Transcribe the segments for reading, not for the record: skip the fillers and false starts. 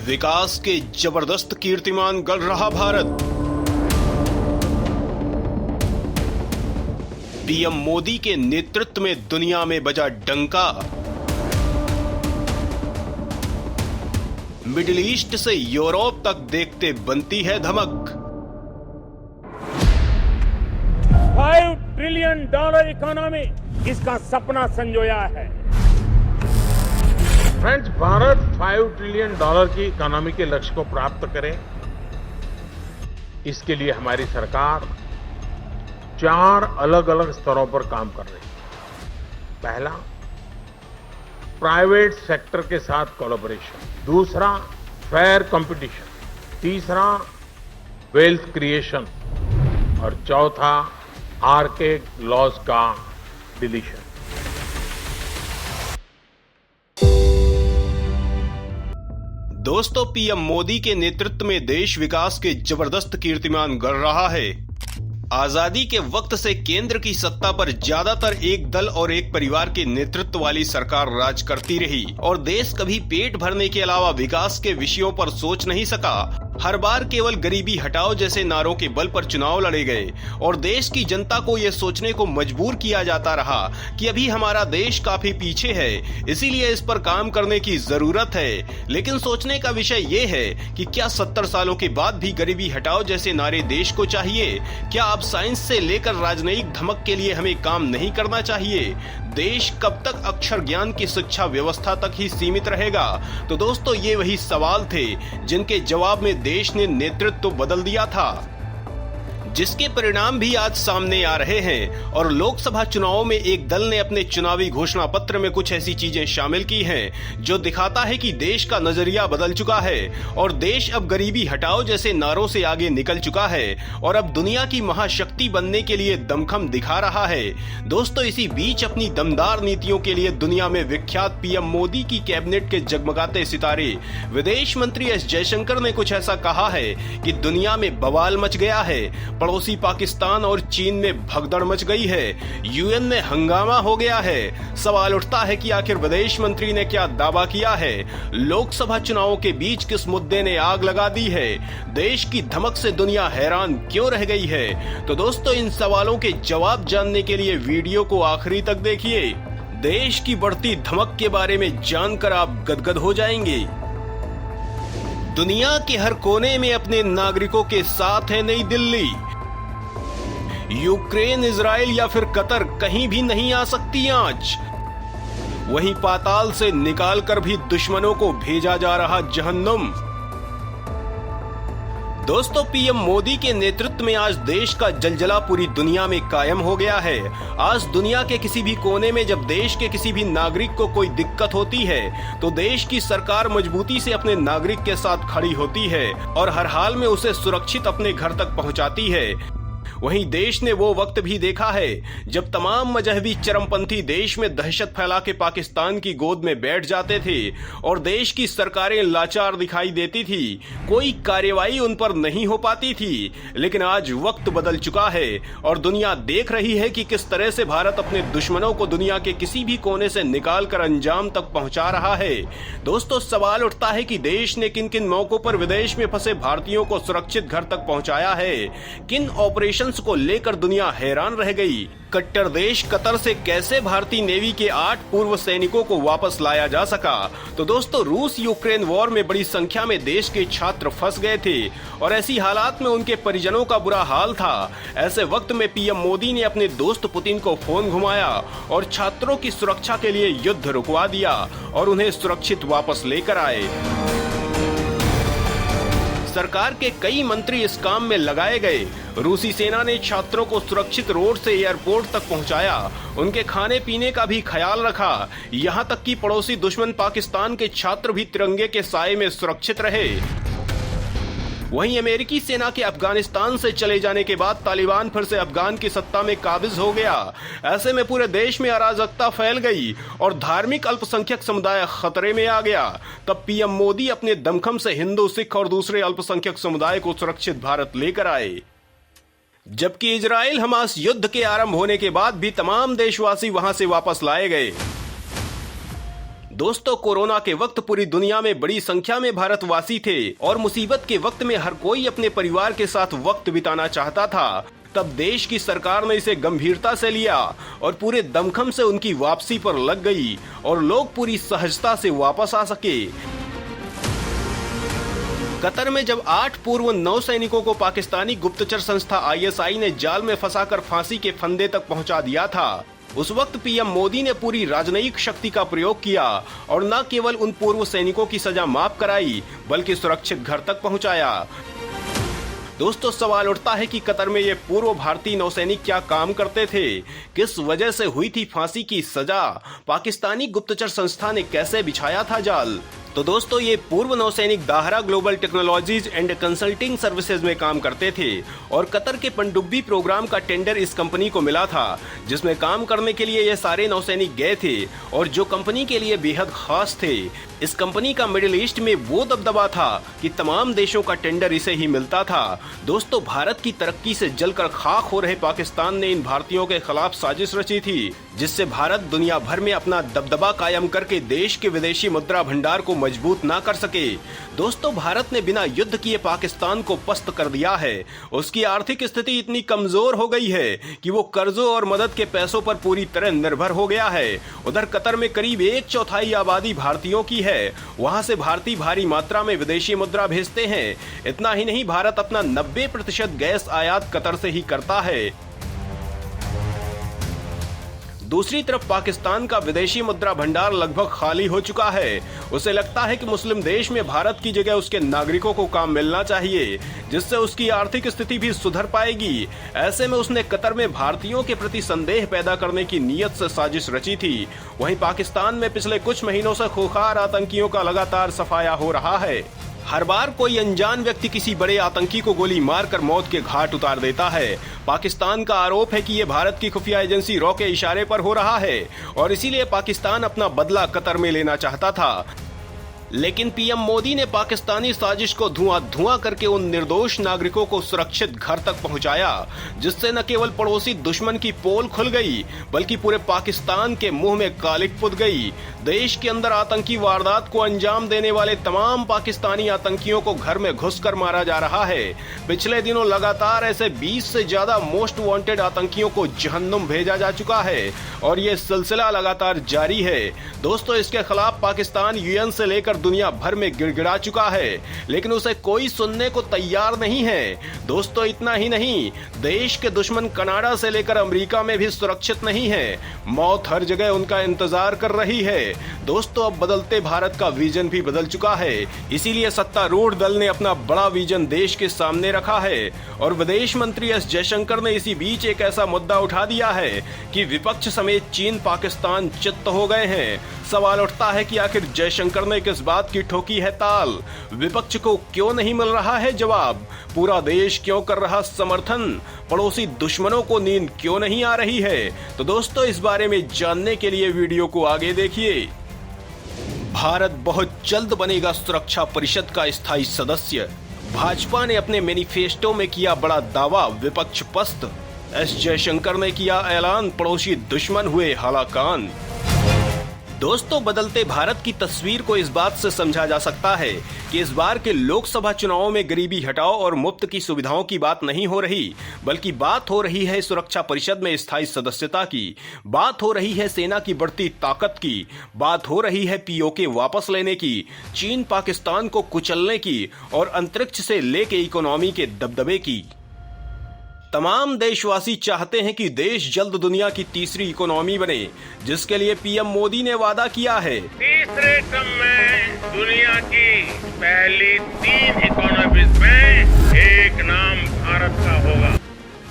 विकास के जबरदस्त कीर्तिमान गढ़ रहा भारत। पीएम मोदी के नेतृत्व में दुनिया में बजा डंका। मिडिल ईस्ट से यूरोप तक देखते बनती है धमक। $5 ट्रिलियन इकोनॉमी, इसका सपना संजोया है। फ्रेंड्स, भारत $5 ट्रिलियन की इकोनॉमी के लक्ष्य को प्राप्त करे, इसके लिए हमारी सरकार 4 अलग अलग स्तरों पर काम कर रही है। पहला, प्राइवेट सेक्टर के साथ कोलैबोरेशन। दूसरा, फेयर कंपटीशन। तीसरा, वेल्थ क्रिएशन। और चौथा, आर्केड लॉस का डिलीशन। दोस्तों, पीएम मोदी के नेतृत्व में देश विकास के जबरदस्त कीर्तिमान गढ़ रहा है। आजादी के वक्त से केंद्र की सत्ता पर ज्यादातर एक दल और एक परिवार के नेतृत्व वाली सरकार राज करती रही और देश कभी पेट भरने के अलावा विकास के विषयों पर सोच नहीं सका। हर बार केवल गरीबी हटाओ जैसे नारों के बल पर चुनाव लड़े गए और देश की जनता को यह सोचने को मजबूर किया जाता रहा कि अभी हमारा देश काफी पीछे है, इसीलिए इस पर काम करने की जरूरत है। लेकिन सोचने का विषय ये है कि क्या 70 सालों के बाद भी गरीबी हटाओ जैसे नारे देश को चाहिए? क्या अब साइंस से लेकर राजनयिक धमक के लिए हमें काम नहीं करना चाहिए? देश कब तक अक्षर ज्ञान की शिक्षा व्यवस्था तक ही सीमित रहेगा? तो दोस्तों, ये वही सवाल थे जिनके जवाब में देश ने नेतृत्व बदल दिया था, जिसके परिणाम भी आज सामने आ रहे हैं। और लोकसभा चुनावों में एक दल ने अपने चुनावी घोषणा पत्र में कुछ ऐसी चीजें शामिल की हैं जो दिखाता है कि देश का नजरिया बदल चुका है और देश अब गरीबी हटाओ जैसे नारों से आगे निकल चुका है और अब दुनिया की महाशक्ति बनने के लिए दमखम दिखा रहा है। दोस्तों, इसी बीच अपनी दमदार नीतियों के लिए दुनिया में विख्यात पीएम मोदी की कैबिनेट के जगमगाते सितारे विदेश मंत्री एस जयशंकर ने कुछ ऐसा कहा है कि दुनिया में बवाल मच गया है। पड़ोसी पाकिस्तान और चीन में भगदड़ मच गई है। यूएन में हंगामा हो गया है। सवाल उठता है कि आखिर विदेश मंत्री ने क्या दावा किया है? लोकसभा चुनावों के बीच किस मुद्दे ने आग लगा दी है? देश की धमक से दुनिया हैरान क्यों रह गई है? तो दोस्तों, इन सवालों के जवाब जानने के लिए वीडियो को आखिरी तक देखिए। देश की बढ़ती धमक के बारे में जानकर आप गदगद हो जाएंगे। दुनिया के हर कोने में अपने नागरिकों के साथ है नई दिल्ली। यूक्रेन, इजराइल या फिर कतर कहीं भी नहीं आ सकती आंच। वहीं पाताल से निकालकर भी दुश्मनों को भेजा जा रहा जहन्नुम। दोस्तों, पीएम मोदी के नेतृत्व में आज देश का जलजला पूरी दुनिया में कायम हो गया है। आज दुनिया के किसी भी कोने में जब देश के किसी भी नागरिक को कोई दिक्कत होती है तो देश की सरकार मजबूती से अपने नागरिक के साथ खड़ी होती है और हर हाल में उसे सुरक्षित अपने घर तक पहुंचाती है। वहीं देश ने वो वक्त भी देखा है जब तमाम मजहबी चरमपंथी देश में दहशत फैला के पाकिस्तान की गोद में बैठ जाते थे और देश की सरकारें लाचार दिखाई देती थी, कोई कार्रवाई उन पर नहीं हो पाती थी। लेकिन आज वक्त बदल चुका है और दुनिया देख रही है कि किस तरह से भारत अपने दुश्मनों को दुनिया के किसी भी कोने से निकाल कर अंजाम तक पहुंचा रहा है। दोस्तों, सवाल उठता है कि देश ने किन किन मौकों पर विदेश में फंसे भारतीयों को सुरक्षित घर तक पहुंचाया है? किन ऑपरेशन को लेकर दुनिया हैरान रह गई? कट्टर देश कतर से कैसे भारतीय नेवी के 8 पूर्व सैनिकों को वापस लाया जा सका? तो दोस्तों, रूस यूक्रेन वॉर में बड़ी संख्या में देश के छात्र फंस गए थे और ऐसी हालात में उनके परिजनों का बुरा हाल था। ऐसे वक्त में पीएम मोदी ने अपने दोस्त पुतिन को फोन घुमाया और छात्रों की सुरक्षा के लिए युद्ध रुकवा दिया और उन्हें सुरक्षित वापस लेकर आए। सरकार के कई मंत्री इस काम में लगाए गए। रूसी सेना ने छात्रों को सुरक्षित रोड से एयरपोर्ट तक पहुंचाया, उनके खाने पीने का भी ख्याल रखा। यहां तक कि पड़ोसी दुश्मन पाकिस्तान के छात्र भी तिरंगे के साए में सुरक्षित रहे। वहीं अमेरिकी सेना के अफगानिस्तान से चले जाने के बाद तालिबान फिर से अफगान की सत्ता में काबिज हो गया। ऐसे में पूरे देश में अराजकता फैल गई और धार्मिक अल्पसंख्यक समुदाय खतरे में आ गया। तब पीएम मोदी अपने दमखम से हिंदू, सिख और दूसरे अल्पसंख्यक समुदाय को सुरक्षित भारत लेकर आए। जबकि इजराइल हमास युद्ध के आरंभ होने के बाद भी तमाम देशवासी वहां से वापस लाए गए। दोस्तों, कोरोना के वक्त पूरी दुनिया में बड़ी संख्या में भारतवासी थे और मुसीबत के वक्त में हर कोई अपने परिवार के साथ वक्त बिताना चाहता था। तब देश की सरकार ने इसे गंभीरता से लिया और पूरे दमखम से उनकी वापसी पर लग गई और लोग पूरी सहजता से वापस आ सके। कतर में जब 8 पूर्व नौसैनिकों को पाकिस्तानी गुप्तचर संस्था ISI ने जाल में फंसाकर फांसी के फंदे तक पहुंचा दिया था, उस वक्त पीएम मोदी ने पूरी राजनयिक शक्ति का प्रयोग किया और न केवल उन पूर्व सैनिकों की सजा माफ कराई बल्कि सुरक्षित घर तक पहुंचाया। दोस्तों, सवाल उठता है कि कतर में ये पूर्व भारतीय नौसैनिक क्या काम करते थे, किस वजह से हुई थी फांसी की सजा, पाकिस्तानी गुप्तचर संस्था ने कैसे बिछाया था जाल। तो दोस्तों, ये पूर्व नौसैनिक Dahra global technologies and consulting services में काम करते थे और कतर के पनडुब्बी प्रोग्राम का टेंडर इस कंपनी को मिला था, जिसमें काम करने के लिए ये सारे नौसैनिक गए थे और जो कंपनी के लिए बेहद खास थे। इस कंपनी का मिडिल ईस्ट में वो दबदबा था कि तमाम देशों का टेंडर इसे ही मिलता था। दोस्तों, भारत की तरक्की से जलकर खाक हो रहे पाकिस्तान ने इन भारतीयों के खिलाफ साजिश रची थी, जिससे भारत दुनिया भर में अपना दबदबा कायम करके देश के विदेशी मुद्रा भंडार को मजबूत ना कर सके। दोस्तों, भारत ने बिना युद्ध किए पाकिस्तान को पस्त कर दिया है। उसकी आर्थिक स्थिति इतनी कमजोर हो गई है कि वो कर्जों और मदद के पैसों पर पूरी तरह निर्भर हो गया है। उधर कतर में करीब 1/4 आबादी भारतीयों की है। वहां से भारतीय भारी मात्रा में विदेशी मुद्रा भेजते हैं। इतना ही नहीं, भारत अपना 90% गैस आयात कतर से ही करता है। दूसरी तरफ पाकिस्तान का विदेशी मुद्रा भंडार लगभग खाली हो चुका है। उसे लगता है कि मुस्लिम देश में भारत की जगह उसके नागरिकों को काम मिलना चाहिए, जिससे उसकी आर्थिक स्थिति भी सुधर पाएगी। ऐसे में उसने कतर में भारतीयों के प्रति संदेह पैदा करने की नीयत से साजिश रची थी। वहीं पाकिस्तान में पिछले कुछ महीनों से खूंखार आतंकियों का लगातार सफाया हो रहा है। हर बार कोई अनजान व्यक्ति किसी बड़े आतंकी को गोली मारकर मौत के घाट उतार देता है। पाकिस्तान का आरोप है कि ये भारत की खुफिया एजेंसी रॉ के इशारे पर हो रहा है और इसीलिए पाकिस्तान अपना बदला कतर में लेना चाहता था। लेकिन पीएम मोदी ने पाकिस्तानी साजिश को धुआं करके उन निर्दोष नागरिकों को सुरक्षित घर तक पहुंचाया, जिससे न केवल पड़ोसी दुश्मन की पोल खुल गई बल्कि पूरे पाकिस्तान के मुंह में कालिक पुत गई। देश के अंदर आतंकी वारदात को अंजाम देने वाले तमाम पाकिस्तानी आतंकियों को घर में घुसकर मारा जा रहा है। पिछले दिनों लगातार ऐसे 20 से ज्यादा मोस्ट वांटेड आतंकियों को जहन्नुम भेजा जा चुका है और ये सिलसिला लगातार जारी है। दोस्तों, इसके खिलाफ पाकिस्तान UN से लेकर दुनिया भर में गिड़गिड़ा चुका है, लेकिन उसे कोई सुनने को तैयार नहीं है। दोस्तों, इतना ही नहीं, देश के दुश्मन कनाडा से लेकर अमेरिका में भी सुरक्षित नहीं है। मौत हर जगह उनका इंतजार कर रही है। दोस्तों, अब बदलते भारत का विजन भी बदल चुका है। इसीलिए सत्तारूढ़ दल ने अपना बड़ा विजन देश के सामने रखा है और विदेश मंत्री S जयशंकर ने इसी बीच एक ऐसा मुद्दा उठा दिया है कि विपक्ष समेत चीन पाकिस्तान चित्त हो गए हैं। सवाल उठता है कि आखिर जयशंकर ने किस बात की ठोकी है ताल? विपक्ष को क्यों नहीं मिल रहा है जवाब? पूरा देश क्यों कर रहा समर्थन? पड़ोसी दुश्मनों को नींद क्यों नहीं आ रही है? तो दोस्तों, इस बारे में जानने के लिए वीडियो को आगे देखिए। भारत बहुत जल्द बनेगा सुरक्षा परिषद का स्थायी सदस्य। भाजपा ने अपने मैनिफेस्टो में किया बड़ा दावा, विपक्ष पस्त। S जयशंकर ने किया ऐलान, पड़ोसी दुश्मन हुए हलाकान। दोस्तों, बदलते भारत की तस्वीर को इस बात से समझा जा सकता है कि इस बार के लोकसभा चुनावों में गरीबी हटाओ और मुफ्त की सुविधाओं की बात नहीं हो रही, बल्कि बात हो रही है सुरक्षा परिषद में स्थायी सदस्यता की। बात हो रही है सेना की बढ़ती ताकत की। बात हो रही है POK वापस लेने की, चीन पाकिस्तान को कुचलने की और अंतरिक्ष से लेके इकोनॉमी के दबदबे की। तमाम देशवासी चाहते हैं कि देश जल्द दुनिया की तीसरी इकोनॉमी बने, जिसके लिए पीएम मोदी ने वादा किया है। तीसरे टर्म में दुनिया की पहली 3 इकोनॉमीज में एक नाम भारत का होगा।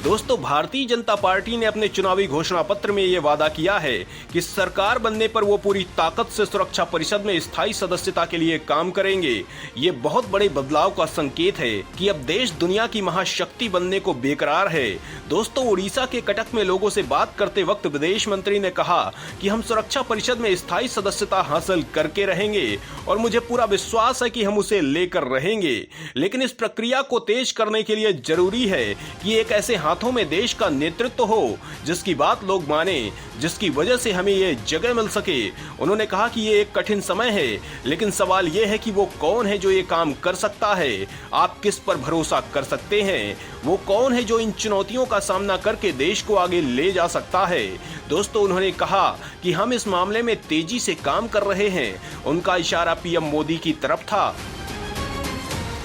दोस्तों, भारतीय जनता पार्टी ने अपने चुनावी घोषणा पत्र में ये वादा किया है कि सरकार बनने पर वो पूरी ताकत से सुरक्षा परिषद में स्थायी सदस्यता के लिए काम करेंगे। ये बहुत बड़े बदलाव का संकेत है कि अब देश दुनिया की महाशक्ति बनने को बेकरार है। दोस्तों, उड़ीसा के कटक में लोगों से बात करते वक्त विदेश मंत्री ने कहा कि हम सुरक्षा परिषद में स्थायी सदस्यता हासिल करके रहेंगे और मुझे पूरा विश्वास है कि हम उसे लेकर रहेंगे। लेकिन इस प्रक्रिया को तेज करने के लिए जरूरी है कि एक ऐसे हाथों में देश का नेतृत्व हो, जिसकी बात लोग माने, जिसकी वजह से हमें ये जगह मिल सके। उन्होंने कहा कि ये एक कठिन समय है, लेकिन सवाल ये है कि वो कौन है जो ये काम कर सकता है। आप किस पर भरोसा कर सकते हैं? वो कौन है जो इन चुनौतियों का सामना करके देश को आगे ले जा सकता है? दोस्तों, उन्होंने कहा कि हम इस मामले में तेजी से काम कर रहे हैं। उनका इशारा पीएम मोदी की तरफ था।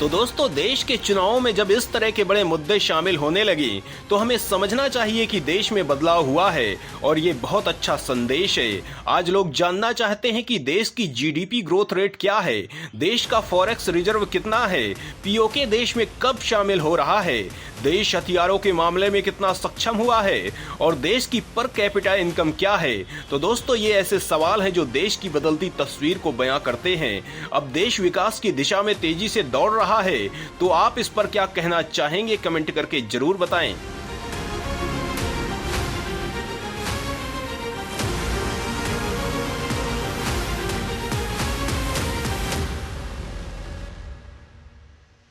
तो दोस्तों, देश के चुनावों में जब इस तरह के बड़े मुद्दे शामिल होने लगे तो हमें समझना चाहिए कि देश में बदलाव हुआ है और ये बहुत अच्छा संदेश है। आज लोग जानना चाहते हैं कि देश की जीडीपी ग्रोथ रेट क्या है, देश का फॉरेक्स रिजर्व कितना है, पीओके देश में कब शामिल हो रहा है, देश हथियारों के मामले में कितना सक्षम हुआ है और देश की पर कैपिटा इनकम क्या है। तो दोस्तों, ये ऐसे सवाल हैं जो देश की बदलती तस्वीर को बयां करते हैं। अब देश विकास की दिशा में तेजी से दौड़ रहा है, तो आप इस पर क्या कहना चाहेंगे? कमेंट करके जरूर बताएं।